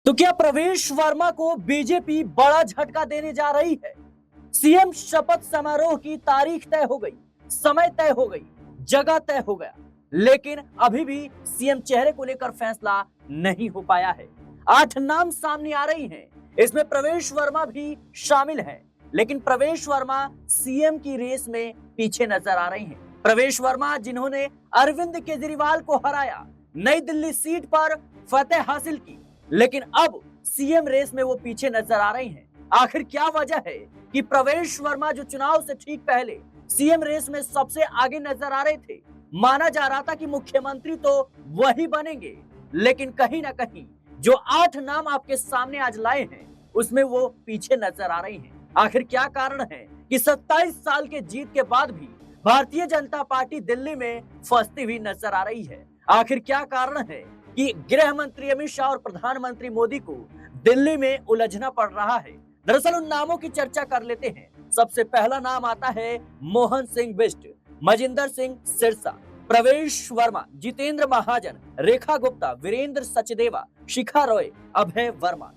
तो क्या प्रवेश वर्मा को बीजेपी बड़ा झटका देने जा रही है? सीएम शपथ समारोह की तारीख तय हो गई, समय तय हो गई, जगह तय हो गया, लेकिन अभी भी सीएम चेहरे को लेकर फैसला नहीं हो पाया है। 8 नाम सामने आ रही हैं, इसमें प्रवेश वर्मा भी शामिल हैं, लेकिन प्रवेश वर्मा सीएम की रेस में पीछे नजर आ रही हैं। प्रवेश वर्मा जिन्होंने अरविंद केजरीवाल को हराया, नई दिल्ली सीट पर फतेह हासिल की, लेकिन अब सीएम रेस में वो पीछे नजर आ रही हैं। आखिर क्या वजह है कि प्रवेश वर्मा जो चुनाव से ठीक पहले सीएम रेस में सबसे आगे नजर आ रहे थे, माना जा रहा था कि मुख्यमंत्री तो वही बनेंगे, लेकिन कहीं ना कहीं जो 8 नाम आपके सामने आज लाए हैं उसमें वो पीछे नजर आ रही हैं। आखिर क्या कारण है कि 27 साल के जीत के बाद भी भारतीय जनता पार्टी दिल्ली में फंसती हुई नजर आ रही है? आखिर क्या कारण है कि गृह मंत्री अमित शाह और प्रधानमंत्री मोदी को दिल्ली में उलझना पड़ रहा है? दरअसल उन नामों की चर्चा कर लेते हैं। सबसे पहला नाम आता है मोहन सिंह बिष्ट, मजिंदर सिंह सिरसा, प्रवेश वर्मा, जितेंद्र महाजन, रेखा गुप्ता, वीरेंद्र सचदेवा, शिखा रॉय, अभय वर्मा।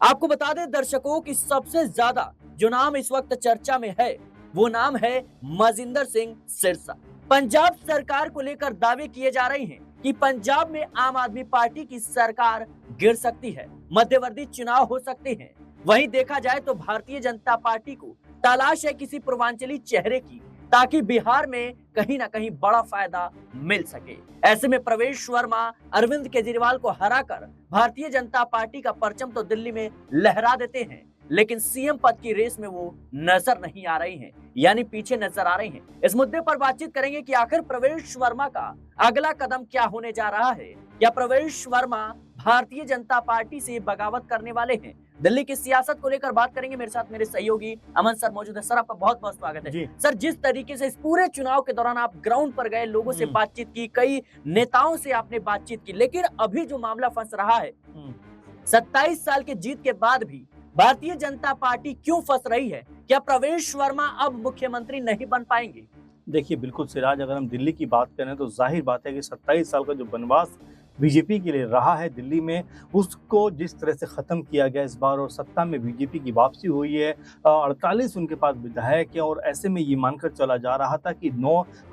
आपको बता दें दर्शकों की सबसे ज्यादा जो नाम इस वक्त चर्चा में है वो नाम है मजिंदर सिंह सिरसा। पंजाब सरकार को लेकर दावे किए जा रहे हैं कि पंजाब में आम आदमी पार्टी की सरकार गिर सकती है, मध्यवर्ती चुनाव हो सकते हैं। वहीं देखा जाए तो भारतीय जनता पार्टी को तलाश है किसी पूर्वांचली चेहरे की, ताकि बिहार में कहीं ना कहीं बड़ा फायदा मिल सके। ऐसे में प्रवेश वर्मा अरविंद केजरीवाल को हराकर भारतीय जनता पार्टी का परचम तो दिल्ली में लहरा देते हैं, लेकिन सीएम पद की रेस में वो नजर नहीं आ रही हैं, यानी पीछे नजर आ रही हैं। इस मुद्दे पर बातचीत करेंगे कि आखिर प्रवेश वर्मा का अगला कदम क्या होने जा रहा है। क्या प्रवेश वर्मा भारतीय जनता पार्टी से बगावत करने वाले हैं? दिल्ली की सियासत को लेकर बात करेंगे। मेरे साथ मेरे सहयोगी अमन सर मौजूद है। सर आपका बहुत बहुत स्वागत है। सर, जिस तरीके से इस पूरे चुनाव के दौरान आप ग्राउंड पर गए, लोगों से बातचीत की, कई नेताओं से आपने बातचीत की, लेकिन अभी जो मामला फंस रहा है, 27 साल के जीत के बाद भी भारतीय जनता पार्टी क्यों फंस रही है? क्या प्रवेश वर्मा अब मुख्यमंत्री नहीं बन पाएंगे? देखिए, बिल्कुल सिराज, अगर हम दिल्ली की बात करें तो जाहिर बात है कि 27 साल का जो वनवास बीजेपी के लिए रहा है दिल्ली में, उसको जिस तरह से ख़त्म किया गया इस बार, और सत्ता में बीजेपी की वापसी हुई है। 48 उनके पास विधायक हैं, और ऐसे में ये मानकर चला जा रहा था कि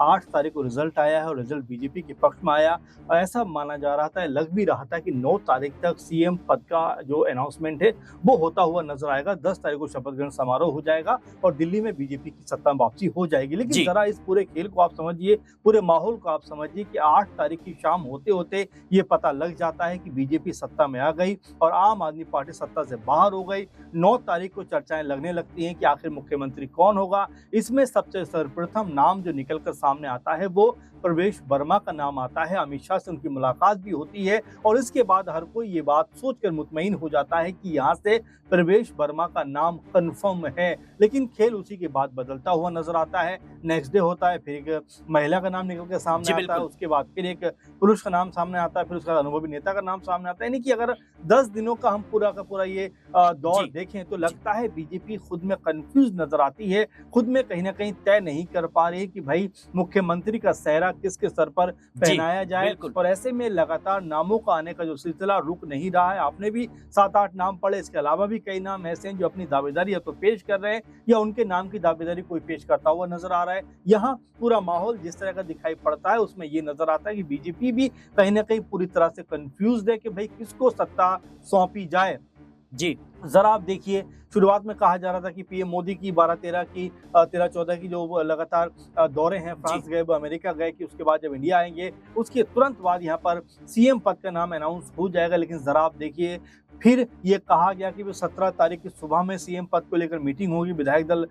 8 तारीख को रिजल्ट आया है और रिजल्ट बीजेपी के पक्ष में आया। ऐसा माना जा रहा था, लग भी रहा था कि 9 तारीख तक सीएम पद का जो अनाउंसमेंट है वो होता हुआ नजर आएगा। 10 तारीख को शपथ ग्रहण समारोह हो जाएगा और दिल्ली में बीजेपी की सत्ता में वापसी हो जाएगी। लेकिन जरा इस पूरे खेल को आप समझिए, पूरे माहौल को आप समझिए कि 8 तारीख की शाम होते होते ये पता लग जाता है कि बीजेपी सत्ता में आ गई और आम आदमी पार्टी सत्ता से बाहर हो गई। 9 तारीख को चर्चाएं लगने लगती हैं कि आखिर मुख्यमंत्री कौन होगा। इसमें सबसे सर्वप्रथम नाम जो निकलकर सामने आता है वो प्रवेश वर्मा का नाम आता है। अमित शाह से उनकी मुलाकात भी होती है और इसके बाद हर कोई ये बात सोचकर मुतमईन हो जाता है कि यहाँ से प्रवेश वर्मा का नाम कंफर्म है। लेकिन खेल उसी के बाद बदलता हुआ नजर आता है। नेक्स्ट डे होता है, फिर एक महिला का नाम निकल कर सामने आता है, उसके बाद फिर एक पुरुष का नाम सामने आता है, फिर उसका अनुभवी नेता का नाम सामने आता है। यानी कि अगर 10 दिनों का हम पूरा का पूरा ये दौर देखें तो लगता है बीजेपी खुद में कंफ्यूज नजर आती है, खुद में कहीं ना कहीं तय नहीं कर पा रही कि भाई मुख्यमंत्री का सेहरा किसके सर पर पहनाया जाए। और ऐसे में लगातार नामों का आने का जो सिलसिला रुक नहीं रहा है। आपने भी 7-8 नाम पढ़े, इसके अलावा भी कई नाम ऐसे हैं जो अपनी दावेदारी या तो पेश कर रहे हैं या उनके नाम की दावेदारी कोई पेश करता हुआ नजर आ रहा है। यहाँ पूरा माहौल जिस तरह का दिखाई पड़ता है उसमें ये नजर आता है कि बीजेपी भी कहीं ना कहीं पूरी तरह से कंफ्यूज है कि भाई किसको सत्ता सौंपी जाए। जरा आप देखिए, शुरुआत में कहा जा रहा था कि पीएम मोदी की 13-14 की जो लगातार दौरे हैं, फ्रांस गए, वो अमेरिका गए, कि उसके बाद जब इंडिया आएंगे उसके तुरंत बाद यहाँ पर सीएम पद का नाम अनाउंस हो जाएगा। लेकिन जरा आप देखिए, फिर ये कहा गया कि वो 17 तारीख की सुबह में सीएम पद को लेकर मीटिंग होगी, विधायक दल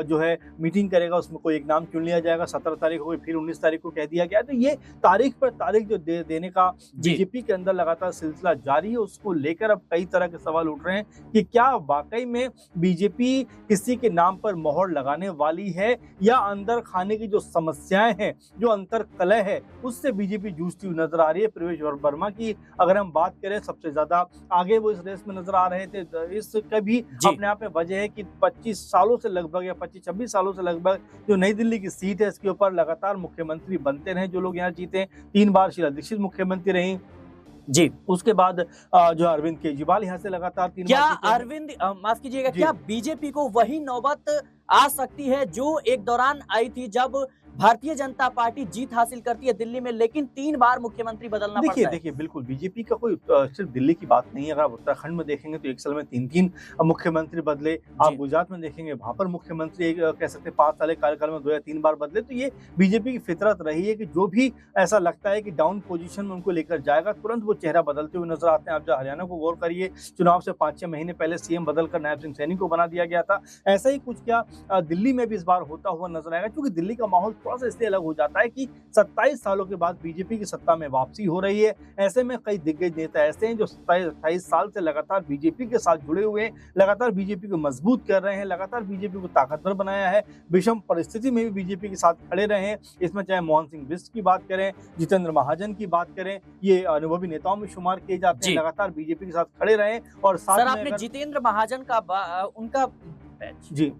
जो है मीटिंग करेगा, उसमें कोई एक नाम चुन लिया जाएगा। 17 तारीख को, फिर 19 तारीख को कह दिया गया। तो ये तारीख पर तारीख जो देने का बीजेपी के अंदर लगातार सिलसिला जारी है, उसको लेकर अब कई तरह के सवाल उठ रहे हैं कि क्या वाकई में बीजेपी किसी के नाम पर मोहर लगाने वाली है या अंदर खाने की जो समस्याएं हैं, जो अंतर कलह है, उससे बीजेपी जूझती हुई नजर आ रही है। प्रवेश वर्मा की अगर हम बात करें, सबसे ज्यादा आगे वो इस रेस में नजर आ रहे थे। इसका भी अपने आप में वजह है कि 25 सालों से लगभग या 25-26 सालों से लगभग जो नई दिल्ली की सीट है, इसके ऊपर लगातार मुख्यमंत्री बनते रहे जो लोग यहाँ जीते। 3 बार शीला दीक्षित मुख्यमंत्री रही, जी। उसके बाद जो अरविंद केजरीवाल यहाँ से लगातार 3 क्या बार जीते हैं। अरविंद माफ कीजिएगा, जी। क्या बीजेपी को वही नौबत आ सकती है जो एक दौरान आई थी जब भारतीय जनता पार्टी जीत हासिल करती है दिल्ली में, लेकिन 3 बार मुख्यमंत्री बदलना देखिए पड़ता है? देखिए बिल्कुल बीजेपी का कोई सिर्फ दिल्ली की बात नहीं है। अगर आप उत्तराखंड में देखेंगे तो एक साल में 3-3 मुख्यमंत्री बदले। आप जी। गुजरात में देखेंगे वहां पर मुख्यमंत्री कह सकते हैं 5 साल के कार्यकाल में 2 या 3 बार बदले। तो ये बीजेपी की फितरत रही है कि जो भी ऐसा लगता है कि डाउन पोजीशन में उनको लेकर जाएगा, तुरंत वो चेहरा बदलते हुए नजर आते हैं। आप जो हरियाणा को गौर करिए, चुनाव से 5-6 महीने पहले सीएम बदलकर नायब सिंह सैनी को बना दिया गया था। ऐसा ही कुछ क्या दिल्ली में भी इस बार होता हुआ नजर आएगा, क्योंकि दिल्ली का माहौल थोड़ा सा इसलिए अलग हो जाता है कि 27 सालों के बाद बीजेपी की सत्ता में वापसी हो रही है। ऐसे में कई दिग्गज नेता ऐसे हैं जो 27-28 साल से लगातार बीजेपी के साथ जुड़े हुए हैं, लगातार बीजेपी को मजबूत कर रहे हैं, लगातार बीजेपी को ताकतवर बनाया है, विषम परिस्थिति में भी बीजेपी के साथ खड़े रहे हैं। इसमें चाहे मोहन सिंह बिष्ट की बात करें, जितेंद्र महाजन की बात करें, ये अनुभवी नेताओं में शुमार किए जाते हैं, लगातार बीजेपी के साथ खड़े रहे। और साथ सर में आपने जितेंद्र महाजन का उनका जी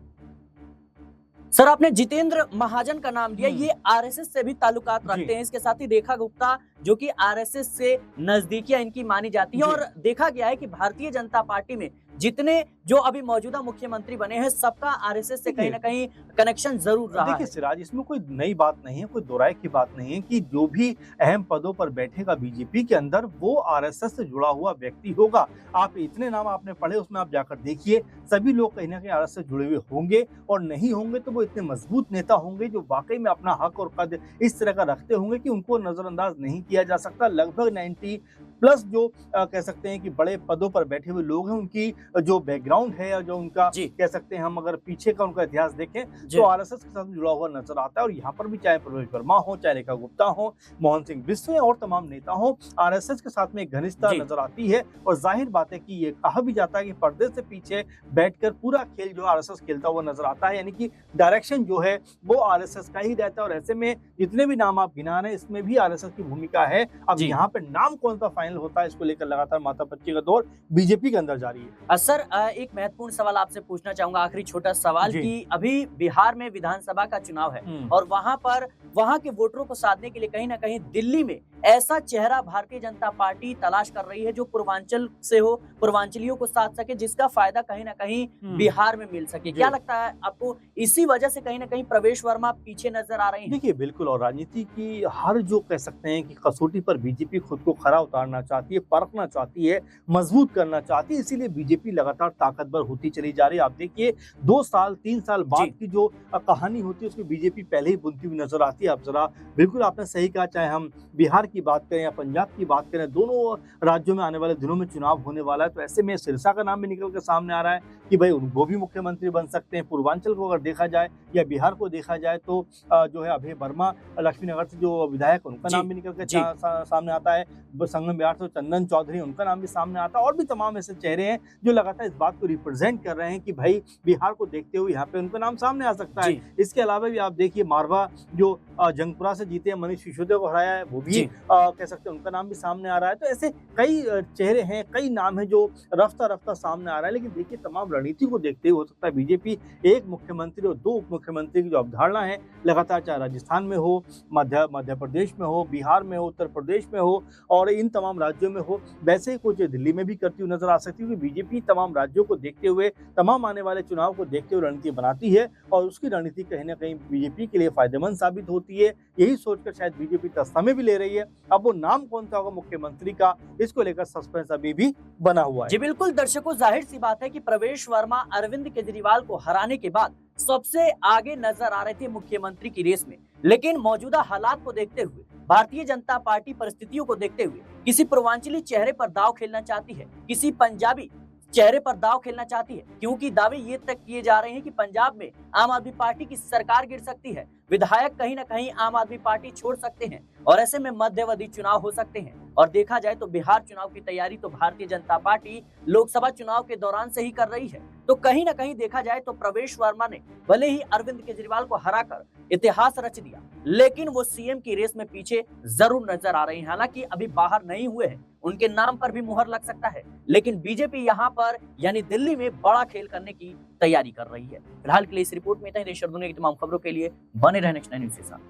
सर आपने जितेंद्र महाजन का नाम लिया, ये आरएसएस से भी ताल्लुकात रखते हैं। इसके साथ ही रेखा गुप्ता जो कि आरएसएस से नजदीकियां इनकी मानी जाती है, और देखा गया है कि भारतीय जनता पार्टी में जितने जो अभी मौजूदा मुख्यमंत्री बने हैं सबका आरएसएस से कहीं ना कहीं कनेक्शन जरूर रहा है। देखिए सिराज, इसमें कोई नई बात नहीं है, कोई दोराय की बात नहीं है कि जो भी अहम पदों पर बैठेगा बीजेपी के अंदर वो आरएसएस से जुड़ा हुआ व्यक्ति होगा। आप इतने नाम आपने पढ़े, उसमें आप जाकर देखिए, सभी लोग कहीं ना कहीं आरएसएस से जुड़े हुए होंगे, और नहीं होंगे तो वो इतने मजबूत नेता होंगे जो वाकई में अपना हक और कद इस तरह का रखते होंगे कि उनको नजरअंदाज नहीं किया जा सकता। लगभग 90 प्लस जो कह सकते हैं कि बड़े पदों पर बैठे हुए लोग हैं, उनकी जो बैकग्राउंड है या जो उनका कह सकते हैं हम अगर पीछे का उनका इतिहास देखें तो आरएसएस के साथ जुड़ा हुआ नजर आता है। और यहाँ पर भी चाहे प्रवेश वर्मा हो, चाहे रेखा गुप्ता हो, मोहन सिंह बिष्ट और तमाम नेता हो, आरएसएस के साथ में घनिष्ठता नजर आती है। और जाहिर बात है कि ये कहा भी जाता है कि पर्दे से पीछे बैठकर पूरा खेल जो आरएसएस खेलता हुआ नजर आता है, यानी कि डायरेक्शन जो है वो आरएसएस का ही रहता है। और ऐसे में जितने भी नाम आप गिना रहे हैं इसमें भी आरएसएस की भूमिका है। अब यहाँ पे नाम कौन सा फाइनल होता है इसको लेकर लगातार माथापच्ची का दौर बीजेपी के अंदर जारी है। सर एक महत्वपूर्ण सवाल आपसे पूछना चाहूंगा, आखिरी छोटा सवाल, कि अभी बिहार में विधानसभा का चुनाव है और वहां पर वहां के वोटरों को साधने के लिए कहीं ना कहीं दिल्ली में ऐसा चेहरा भारतीय जनता पार्टी तलाश कर रही है जो पूर्वांचल से हो, पूर्वांचलियों को साध सके, जिसका फायदा कहीं ना कहीं बिहार में मिल सके। क्या लगता है आपको इसी वजह से कहीं ना कहीं प्रवेश वर्मा पीछे नजर आ रहे हैं? देखिए बिल्कुल, और राजनीति की हर जो कह सकते हैं कि कसौटी पर बीजेपी खुद को खरा उतारना चाहती है, परखना चाहती है, मजबूत करना चाहती है, इसीलिए बीजेपी लगातार ताकतवर होती चली जा रही है। आप देखिए 2 साल 3 साल बाद की जो कहानी होती है उसकी बीजेपी पहले ही बुनती हुई नजर आती है। आप जरा बिल्कुल आपने सही कहा, चाहे हम बिहार की बात करें या पंजाब की बात करें, दोनों राज्यों में आने वाले दिनों में चुनाव होने वाला है। तो ऐसे में सिरसा का नाम भी निकल कर सामने आ रहा है कि भाई वो भी मुख्यमंत्री बन सकते हैं। पूर्वांचल को अगर देखा जाए या बिहार को देखा जाए तो जो है अभय वर्मा लक्ष्मीनगर से जो विधायक उनका नाम भी निकल कर सामने आता है। संगम बिहार से चंदन चौधरी उनका नाम भी सामने आता है। और भी तमाम ऐसे चेहरे हैं जो लगातार इस बात को रिप्रेजेंट कर रहे हैं कि भाई बिहार को देखते हुए यहाँ पे उनका नाम सामने आ सकता है। इसके अलावा भी आप देखिए मारवा जो जंगपुरा से जीते हैं, मनीष सिसोदिया को हराया है, वो भी कह सकते हैं उनका नाम भी सामने आ रहा है। तो ऐसे कई चेहरे हैं, कई नाम हैं जो रफ्ता रफ्ता सामने आ रहा है। लेकिन देखिए तमाम रणनीति को देखते हुए हो सकता है बीजेपी एक मुख्यमंत्री और 2 उप मुख्यमंत्री की जो अवधारणा है लगातार, चाहे राजस्थान में हो, मध्य प्रदेश में हो, बिहार में हो, उत्तर प्रदेश में हो और इन तमाम राज्यों में हो, वैसे ही कुछ दिल्ली में भी करती हुई नजर आ सकती है। क्योंकि बीजेपी तमाम राज्यों को देखते हुए, तमाम आने वाले चुनाव को देखते हुए रणनीति बनाती है और उसकी रणनीति कहीं ना कहीं बीजेपी के लिए फायदेमंद साबित होती है। यही सोचकर शायद बीजेपी तस्मै भी ले रही है। अब वो नाम कौन सा होगा मुख्यमंत्री का, इसको लेकर सस्पेंस अभी भी बना हुआ है। जी बिल्कुल दर्शकों, जाहिर सी बात है कि प्रवेश वर्मा अरविंद केजरीवाल को हराने के बाद सबसे आगे नजर आ रहे थे मुख्यमंत्री की रेस में। लेकिन मौजूदा हालात को देखते हुए, भारतीय जनता पार्टी परिस्थितियों को देखते हुए किसी पूर्वांचली चेहरे पर दाव खेलना चाहती है, किसी पंजाबी चेहरे पर दाव खेलना चाहती है, क्योंकि दावे ये तक किए जा रहे हैं कि पंजाब में आम आदमी पार्टी की सरकार गिर सकती है, विधायक कहीं ना कहीं आम आदमी पार्टी छोड़ सकते हैं और ऐसे में मध्यावधि चुनाव हो सकते हैं। और देखा जाए तो बिहार चुनाव की तैयारी तो भारतीय जनता पार्टी लोकसभा चुनाव के दौरान से ही कर रही है। तो कहीं ना कहीं देखा जाए तो प्रवेश वर्मा ने भले ही अरविंद केजरीवाल को हराकर इतिहास रच दिया, लेकिन वो सीएम की रेस में पीछे जरूर नजर आ रहे हैं। हालांकि अभी बाहर नहीं हुए हैं, उनके नाम पर भी मुहर लग सकता है, लेकिन बीजेपी यहाँ पर यानी दिल्ली में बड़ा खेल करने की तैयारी कर रही है। फिलहाल के लिए इस रिपोर्ट में इतना ही। देश और दुनिया की तमाम खबरों के लिए बने रहने नेक्स्ट 9 न्यूज़ के साथ।